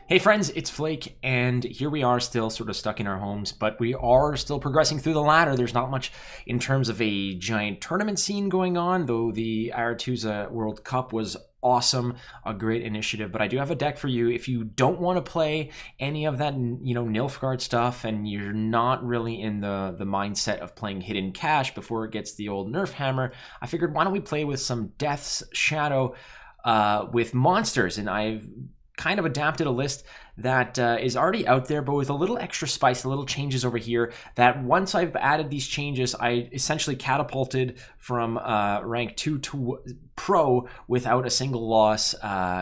Hey friends, it's Flake, and here we are still sort of stuck in our homes, but we are still progressing through the ladder. There's not much in terms of a giant tournament scene going on, though the Aretuza World Cup was awesome, a great initiative. But I do have a deck for you if you don't want to play any of that, Nilfgaard stuff, and you're not really in the mindset of playing Hidden Cache before it gets the old Nerf hammer. I figured, why don't we play with some Death's Shadow with monsters, and I've kind of adapted a list that is already out there, but with a little extra spice, a little changes over here, that once I've added these changes, I essentially catapulted from rank 2 to pro without a single loss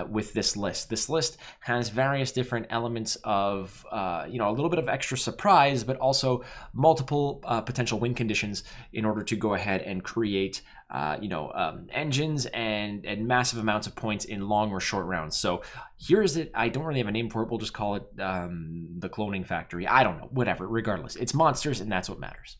with this list. This list has various different elements of, a little bit of extra surprise, but also multiple potential win conditions in order to go ahead and create engines and massive amounts of points in long or short rounds. So here's it. I don't really have a name for it. We'll just call it the cloning factory. I don't know, whatever, regardless. It's monsters, and that's what matters.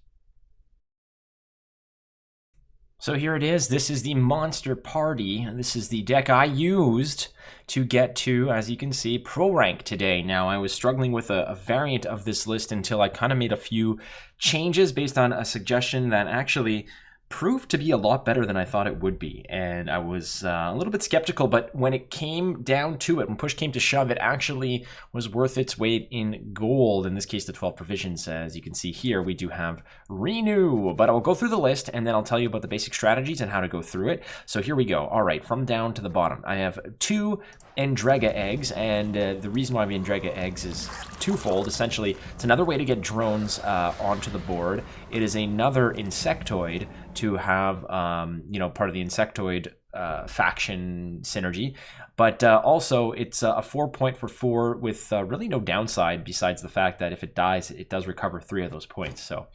So here it is. This is the Monster Party. This is the deck I used to get to, as you can see, pro rank today. Now, I was struggling with a variant of this list until I kind of made a few changes based on a suggestion that actually proved to be a lot better than I thought it would be. And I was a little bit skeptical, but when it came down to it, when push came to shove, it actually was worth its weight in gold. In this case, the 12 provisions. As you can see here, we do have Renew, but I'll go through the list and then I'll tell you about the basic strategies and how to go through it. So here we go. All right, from down to the bottom, I have 2 Endrega eggs, and the reason why I have Endrega eggs is twofold. Essentially, it's another way to get drones onto the board. It is another insectoid to have, part of the insectoid faction synergy, but also it's a 4-point for 4 with really no downside besides the fact that if it dies, it does recover 3 of those points. So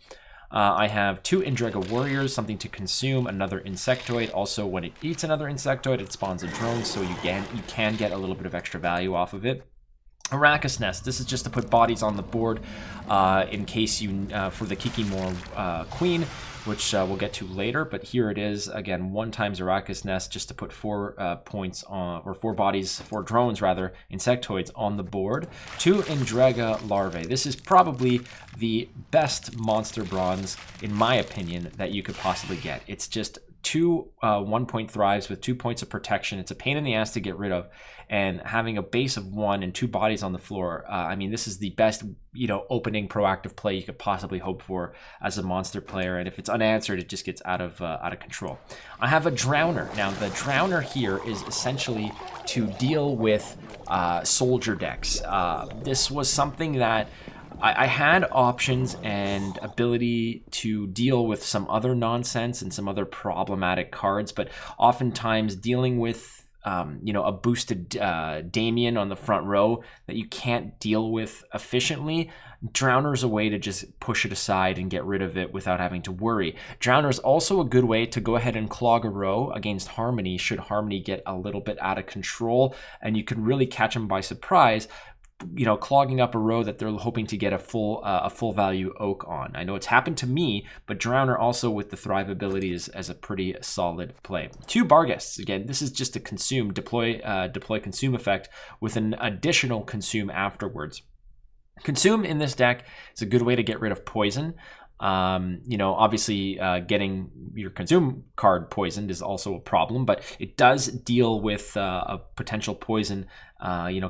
I have 2 Endrega Warriors, something to consume, another Insectoid. Also, when it eats another Insectoid, it spawns a drone, so you can get a little bit of extra value off of it. Arrakis Nest. This is just to put bodies on the board in case you, for the Kikimor Queen, which we'll get to later. But here it is, again, 1 times Arrakis Nest just to put 4 points on, or 4 bodies, 4 drones rather, insectoids on the board. 2 Endrega Larvae. This is probably the best monster bronze, in my opinion, that you could possibly get. It's just 2 1-point thrives with 2 points of protection. It's a pain in the ass to get rid of, and having a base of 1 and 2 bodies on the floor, this is the best opening proactive play you could possibly hope for as a monster player, and if it's unanswered, it just gets out of control. I have a Drowner. Now, the Drowner here is essentially to deal with soldier decks. This was something that I had options and ability to deal with some other nonsense and some other problematic cards, but oftentimes dealing with a boosted Damien on the front row that you can't deal with efficiently, Drowner's a way to just push it aside and get rid of it without having to worry. Drowner's also a good way to go ahead and clog a row against Harmony should Harmony get a little bit out of control, and you can really catch them by surprise, clogging up a row that they're hoping to get a full value oak on. I know it's happened to me, but Drowner also with the Thrive ability is as a pretty solid play. 2 Barghests. Again, this is just a consume, deploy consume effect with an additional consume afterwards. Consume in this deck is a good way to get rid of poison. Obviously getting your consume card poisoned is also a problem, but it does deal with a potential poison.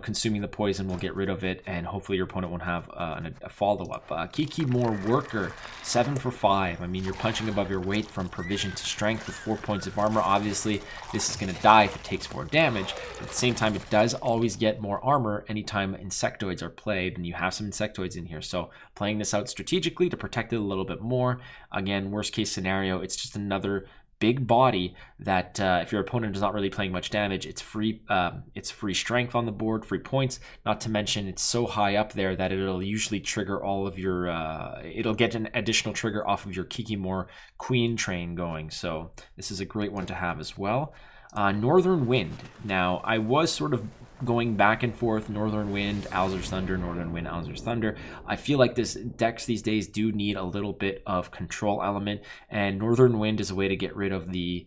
Consuming the poison will get rid of it, and hopefully your opponent won't have a follow-up. Kikimor Worker, 7 for 5. You're punching above your weight from provision to strength with 4 points of armor. Obviously, this is going to die if it takes more damage. At the same time, it does always get more armor anytime insectoids are played, and you have some insectoids in here. So playing this out strategically to protect it a little bit more. Again, worst case scenario, it's just another big body that if your opponent is not really playing much damage, it's free strength on the board, free points, not to mention it's so high up there that it'll usually trigger all of your it'll get an additional trigger off of your Kikimor Queen train going. So this is a great one to have as well. Northern Wind. Now, I was sort of going back and forth, Northern Wind, Alzur's Thunder, Northern Wind, Alzur's Thunder. I feel like this decks these days do need a little bit of control element, and Northern Wind is a way to get rid of the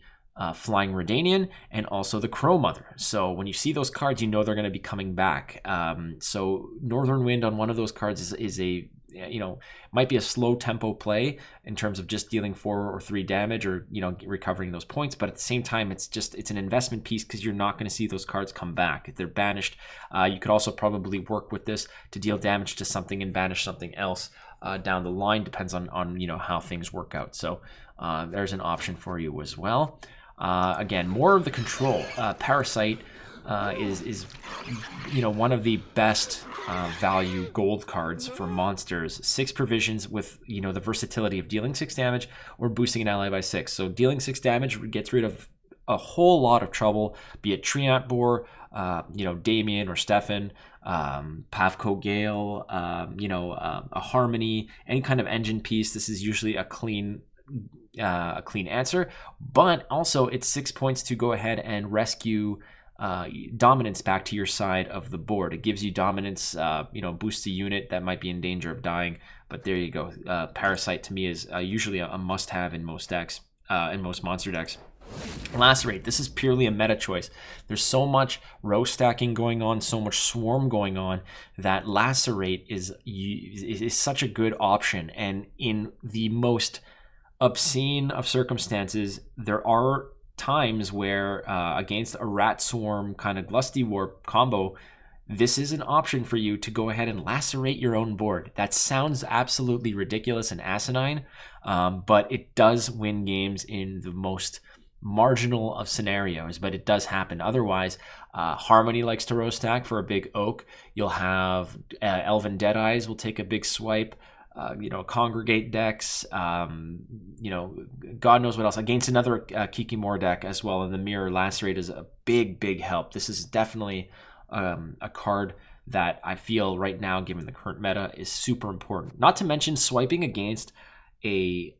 Flying Redanian, and also the Crow Mother. So when you see those cards, you know they're going to be coming back. So Northern Wind on one of those cards is a, you know, might be a slow tempo play in terms of just dealing 4 or 3 damage, or, you know, recovering those points. But at the same time, it's an investment piece because you're not going to see those cards come back if they're banished. You could also probably work with this to deal damage to something and banish something else down the line. Depends on you know, how things work out. So there's an option for you as well. Again, more of the control. Parasite is you know, one of the best value gold cards for monsters. 6 provisions with, you know, the versatility of dealing 6 damage or boosting an ally by 6. So dealing 6 damage gets rid of a whole lot of trouble, be it Treant Boar, you know, Damien or Stefan, Pavko Gale, you know, a Harmony, any kind of engine piece. This is usually a clean answer, but also it's 6 points to go ahead and rescue dominance back to your side of the board. It gives you dominance, you know, boosts a unit that might be in danger of dying. But there you go. Parasite to me is usually a must-have in most decks, in most monster decks. Lacerate. This is purely a meta choice. There's so much row stacking going on, so much swarm going on, that Lacerate is such a good option. And in the most obscene of circumstances, there are times where against a rat swarm kind of Glusty Warp combo, this is an option for you to go ahead and lacerate your own board. That sounds absolutely ridiculous and asinine, but it does win games in the most marginal of scenarios, but it does happen. Otherwise, Harmony likes to row stack for a big oak. You'll have Elven Deadeyes will take a big swipe. You know, Congregate decks, you know, God knows what else. Against another Kikimor deck as well, and the Mirror Lacerate is a big help. This is definitely a card that I feel right now, given the current meta, is super important. Not to mention swiping against a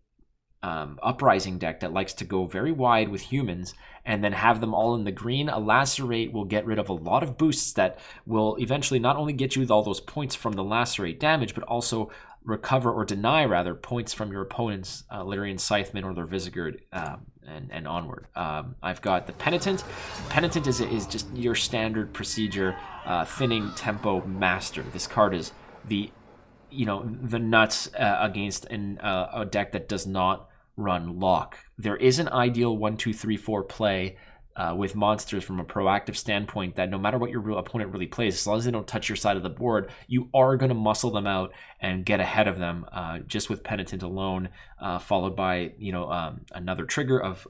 Uprising deck that likes to go very wide with humans and then have them all in the green. A Lacerate will get rid of a lot of boosts that will eventually not only get you with all those points from the Lacerate damage, but also recover, or deny rather, points from your opponent's Lyrian Scytheman or their Visigurd, and onward. I've got the Penitent. Penitent is just your standard procedure thinning tempo master. This card is the, you know, the nuts against a deck that does not run lock. There is an ideal 1, 2, 3, 4 play with monsters from a proactive standpoint, that no matter what your opponent really plays, as long as they don't touch your side of the board, you are going to muscle them out and get ahead of them just with Penitent alone, followed by, you know, another trigger of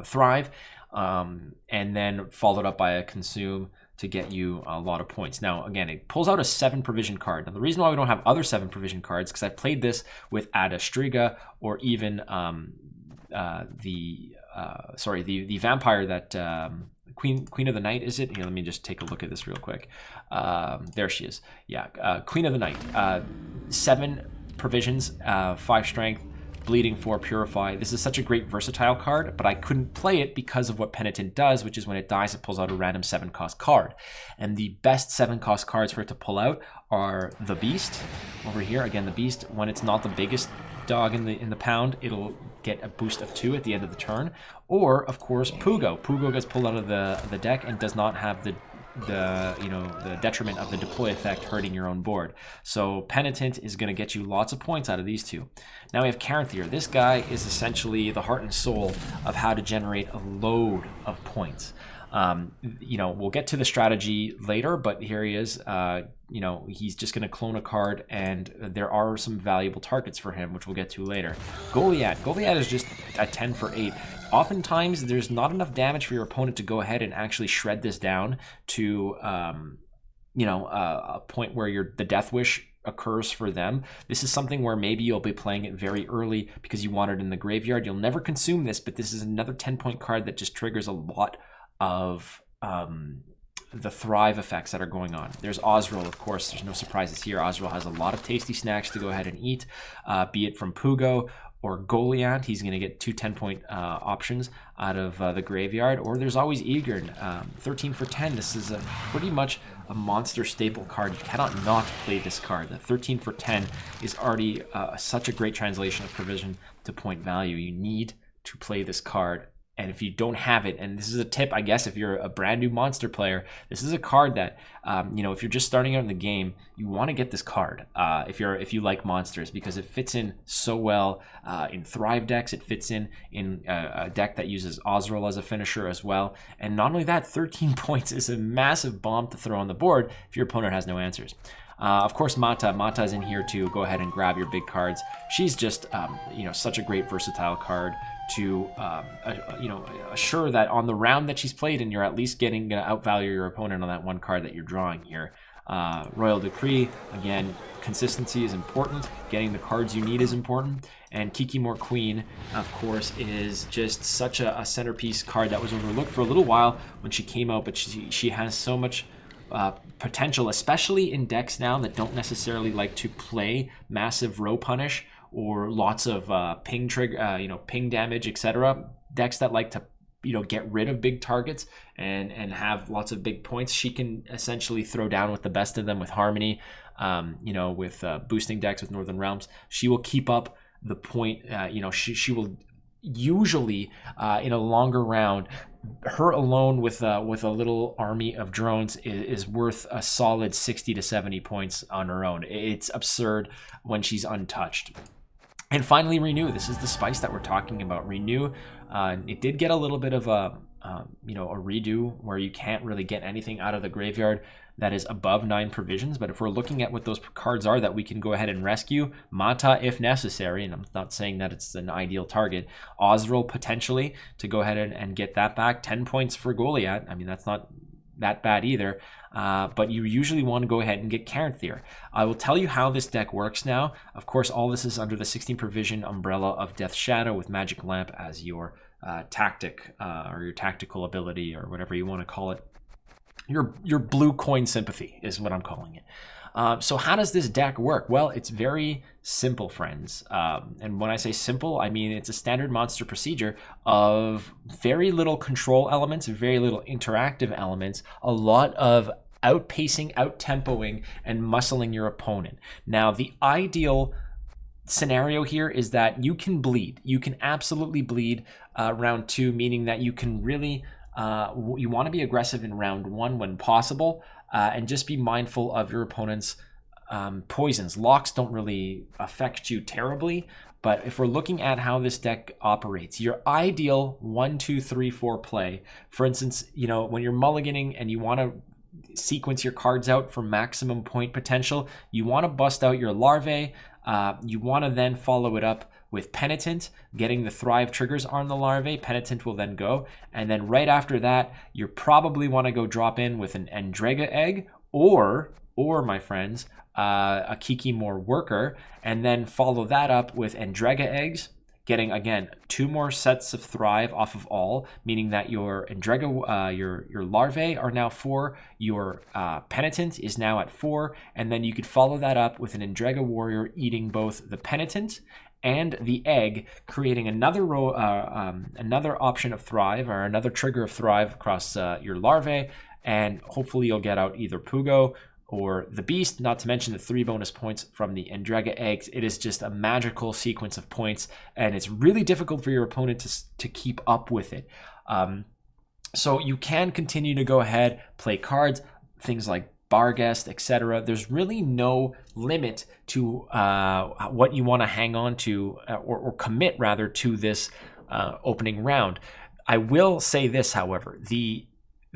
Thrive, and then followed up by a Consume to get you a lot of points. Now, again, it pulls out a 7 provision card. Now, the reason why we don't have other 7 provision cards, because I've played this with Ada Striga, or even the vampire that Queen of the Night, is it? Here, let me just take a look at this real quick. There she is. Yeah, Queen of the Night. 7 provisions, 5 strength, bleeding 4 purify. This is such a great versatile card, but I couldn't play it because of what Penitent does, which is when it dies, it pulls out a random 7 cost card. And the best 7 cost cards for it to pull out are the Beast over here. Again, the Beast, when it's not the biggest dog in the pound, it'll get a boost of 2 at the end of the turn. Or, of course, Pugo. Pugo gets pulled out of the deck and does not have the detriment of the deploy effect hurting your own board. So Penitent is going to get you lots of points out of these 2. Now we have Caranthier. This guy is essentially the heart and soul of how to generate a load of points. You know, we'll get to the strategy later, but here he is. You know, he's just going to clone a card, and there are some valuable targets for him, which we'll get to later. Goliath. Goliath is just a 10 for 8. Oftentimes, there's not enough damage for your opponent to go ahead and actually shred this down to, you know, a point where the Death Wish occurs for them. This is something where maybe you'll be playing it very early because you want it in the graveyard. You'll never consume this, but this is another 10-point card that just triggers a lot of the Thrive effects that are going on. There's Osriel, of course. There's no surprises here. Osriel has a lot of tasty snacks to go ahead and eat, be it from Pugo or Goliath. He's going to get 2 10-point options out of the graveyard. Or there's always Eagern, 13 for 10. This is pretty much a monster staple card. You cannot not play this card. The 13 for 10 is already such a great translation of provision to point value. You need to play this card. And if you don't have it, and this is a tip, I guess, if you're a brand new monster player, this is a card that, if you're just starting out in the game, you want to get this card if you like monsters, because it fits in so well in Thrive decks. It fits in a deck that uses Osriel as a finisher as well. And not only that, 13 points is a massive bomb to throw on the board if your opponent has no answers. Of course, Mata is in here to go ahead and grab your big cards. She's just, such a great versatile card to, assure that on the round that she's played in, you're at least going to outvalue your opponent on that one card that you're drawing here. Royal Decree, again, consistency is important. Getting the cards you need is important. And Kikimor Queen, of course, is just such a centerpiece card that was overlooked for a little while when she came out, but she has so much potential, especially in decks now that don't necessarily like to play massive row punish or lots of ping trigger, ping damage, etc. Decks that like to, get rid of big targets and have lots of big points. She can essentially throw down with the best of them with Harmony, with boosting decks with Northern Realms. She will keep up the point. She will usually in a longer round, her alone with a little army of drones is worth a solid 60 to 70 points on her own. It's absurd when she's untouched. And finally, Renew. This is the spice that we're talking about. Renew, it did get a little bit of a redo where you can't really get anything out of the graveyard that is above 9 provisions. But if we're looking at what those cards are that we can go ahead and rescue, Mata if necessary, and I'm not saying that it's an ideal target, Osriel potentially to go ahead and get that back, 10 points for Goliath. I mean, that's not that bad either, but you usually want to go ahead and get Caranthir. I will tell you how this deck works now. Of course, all this is under the 16 provision umbrella of Death Shadow with Magic Lamp as your tactic or your tactical ability or whatever you want to call it. Your blue coin sympathy is what I'm calling it. So how does this deck work? Well, it's very simple, friends. And when I say simple, I mean it's a standard monster procedure of very little control elements, very little interactive elements, a lot of outpacing, out-tempoing, and muscling your opponent. Now, the ideal scenario here is that you can bleed. You can absolutely bleed round 2, meaning that you can really... you want to be aggressive in round 1 when possible, and just be mindful of your opponent's poisons. Locks don't really affect you terribly, but if we're looking at how this deck operates, your ideal 1, 2, 3, 4 play, for instance, when you're mulliganing and you want to sequence your cards out for maximum point potential, you want to bust out your Larvae. You want to then follow it up with Penitent, getting the Thrive triggers on the Larvae. Penitent will then go. And then right after that, you probably want to go drop in with an Endrega Egg or my friends, a Kikimor Worker, and then follow that up with Endrega Eggs, getting, again, 2 more sets of Thrive off of all, meaning that your Endrega, your Larvae are now 4, your Penitent is now at 4, and then you could follow that up with an Endrega Warrior eating both the Penitent and the egg, creating another row, another option of Thrive, or another trigger of Thrive across your Larvae, and hopefully you'll get out either Pugo or the Beast, not to mention the 3 bonus points from the Endrega eggs. It is just a magical sequence of points, and it's really difficult for your opponent to keep up with it. So you can continue to go ahead, play cards, things like Barghest, etc. There's really no limit to what you want to hang on to or commit rather to this opening round. I will say this, however, the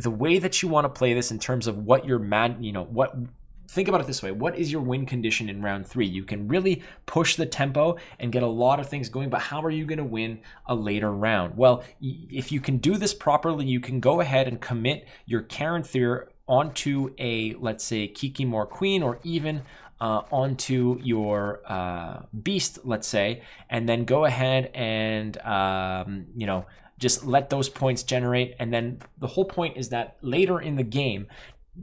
way that you want to play this in terms of what your think about it this way. What is your win condition in round 3? You can really push the tempo and get a lot of things going, but how are you going to win a later round? Well, if you can do this properly, you can go ahead and commit your Caranthir onto a, let's say, Kikimor Queen, or even onto your Beast, let's say, and then go ahead and just let those points generate. And then the whole point is that later in the game,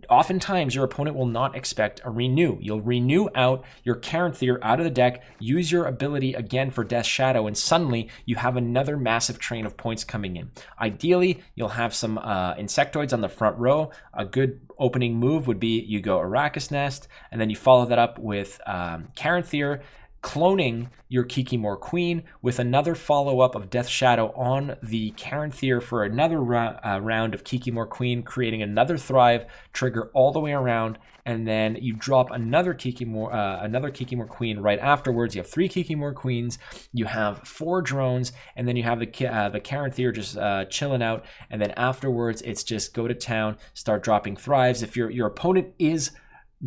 oftentimes your opponent will not expect a renew. You'll renew out your Caranthir out of the deck, use your ability again for Death Shadow, and suddenly you have another massive train of points coming in. Ideally, you'll have some Insectoids on the front row. A good opening move would be you go Arrakis Nest, and then you follow that up with Caranthir, cloning your Kikimor Queen with another follow-up of Death Shadow on the Caranthir for another round of Kikimor Queen, creating another Thrive trigger all the way around, and then you drop another Kikimor Queen right afterwards. You have 3 Kikimor Queens, you have 4 drones, and then you have the Caranthir just chilling out, and then afterwards it's just go to town, start dropping Thrives. If your opponent is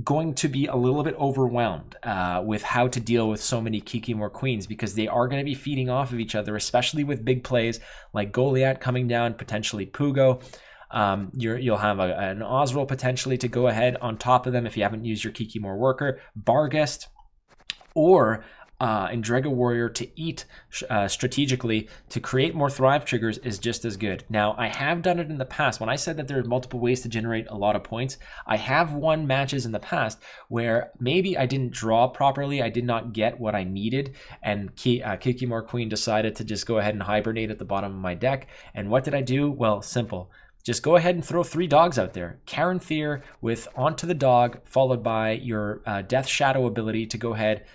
going to be a little bit overwhelmed with how to deal with so many Kikimor Queens, because they are going to be feeding off of each other, especially with big plays like Goliath coming down, potentially Pugo. You'll have an Osril potentially to go ahead on top of them if you haven't used your Kikimor Worker, Barghest, or Endrega Warrior to eat strategically to create more Thrive triggers is just as good. Now, I have done it in the past. When I said that there are multiple ways to generate a lot of points, I have won matches in the past where maybe I didn't draw properly, I did not get what I needed, and Kikimor Queen decided to just go ahead and hibernate at the bottom of my deck. And what did I do? Well, simple. Just go ahead and throw 3 dogs out there. Caranthir with Onto the Dog, followed by your Death Shadow ability to go ahead,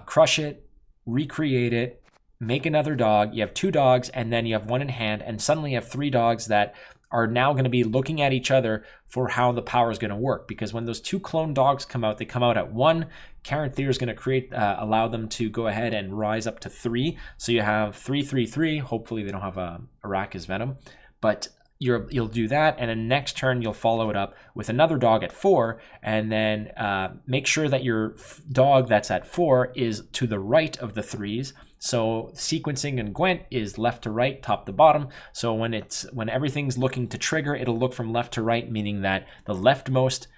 crush it, recreate it, make another dog. You have 2 dogs, and then you have 1 in hand, and suddenly you have 3 dogs that are now going to be looking at each other for how the power is going to work. Because when those 2 clone dogs come out, they come out at 1. Caranthir is going to allow them to go ahead and rise up to 3. So you have 3, 3, 3. Hopefully they don't have Arrakis Venom, but you'll do that, and then next turn you'll follow it up with another dog at 4, and then make sure that your dog that's at 4 is to the right of the 3s. So sequencing in Gwent is left to right, top to bottom. So when everything's looking to trigger, it'll look from left to right, meaning that the leftmost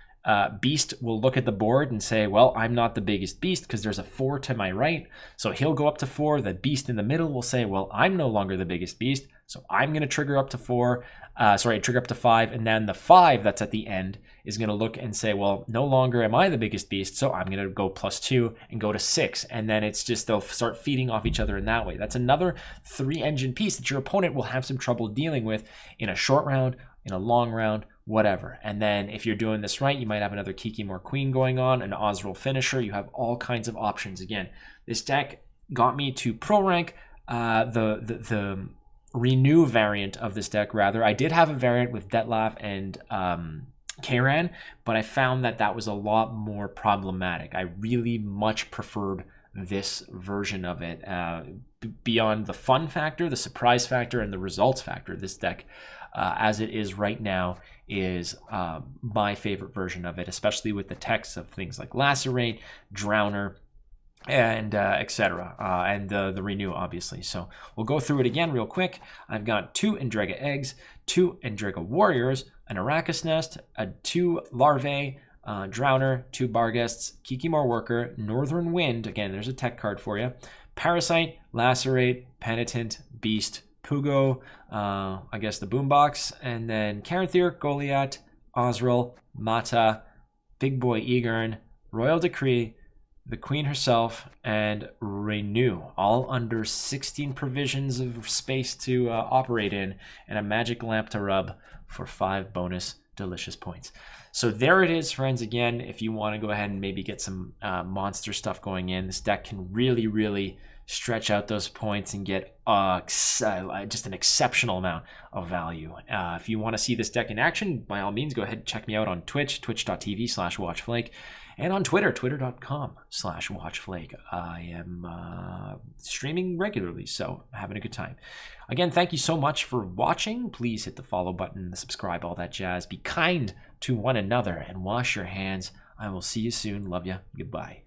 beast will look at the board and say, well, I'm not the biggest beast because there's a 4 to my right. So he'll go up to 4. The beast in the middle will say, well, I'm no longer the biggest beast, so I'm going to trigger up to 4. Trigger up to 5. And then the 5 that's at the end is going to look and say, well, no longer am I the biggest beast, so I'm going to go +2 and go to 6. And then it's just they'll start feeding off each other in that way. That's another 3-engine piece that your opponent will have some trouble dealing with in a short round, in a long round, whatever. And then if you're doing this right, you might have another Kikimor Queen going on, an Osril finisher. You have all kinds of options. Again, this deck got me to pro rank. The renew variant of this deck, rather. I did have a variant with Detlaf and Kayran, but I found that was a lot more problematic. I really much preferred this version of it. Beyond the fun factor, the surprise factor, and the results factor, this deck, as it is right now, is my favorite version of it, especially with the text of things like Lacerate, Drowner, and etc. And the renew, obviously. So we'll go through it again real quick. I've got 2 Endrega Eggs, 2 Endrega Warriors, an Arrakis Nest, 2 Larvae, Drowner, 2 Barghests, Kikimor Worker, Northern Wind, again, there's a tech card for you, Parasite, Lacerate, Penitent, Beast, Pugo, I guess the Boombox, and then Caranthir, Goliath, Osril, Mata, Big Boy Egern, Royal Decree, the Queen herself, and Renew, all under 16 provisions of space to operate in, and a magic lamp to rub for 5 bonus delicious points. So there it is, friends. Again, if you want to go ahead and maybe get some monster stuff going in, this deck can really, really stretch out those points and get just an exceptional amount of value. If you want to see this deck in action, by all means, go ahead and check me out on Twitch, twitch.tv/watchflake, and on Twitter, twitter.com/watchflake. I am streaming regularly, so having a good time. Again, thank you so much for watching. Please hit the follow button, the subscribe, all that jazz. Be kind to one another and wash your hands. I will see you soon. Love you. Goodbye.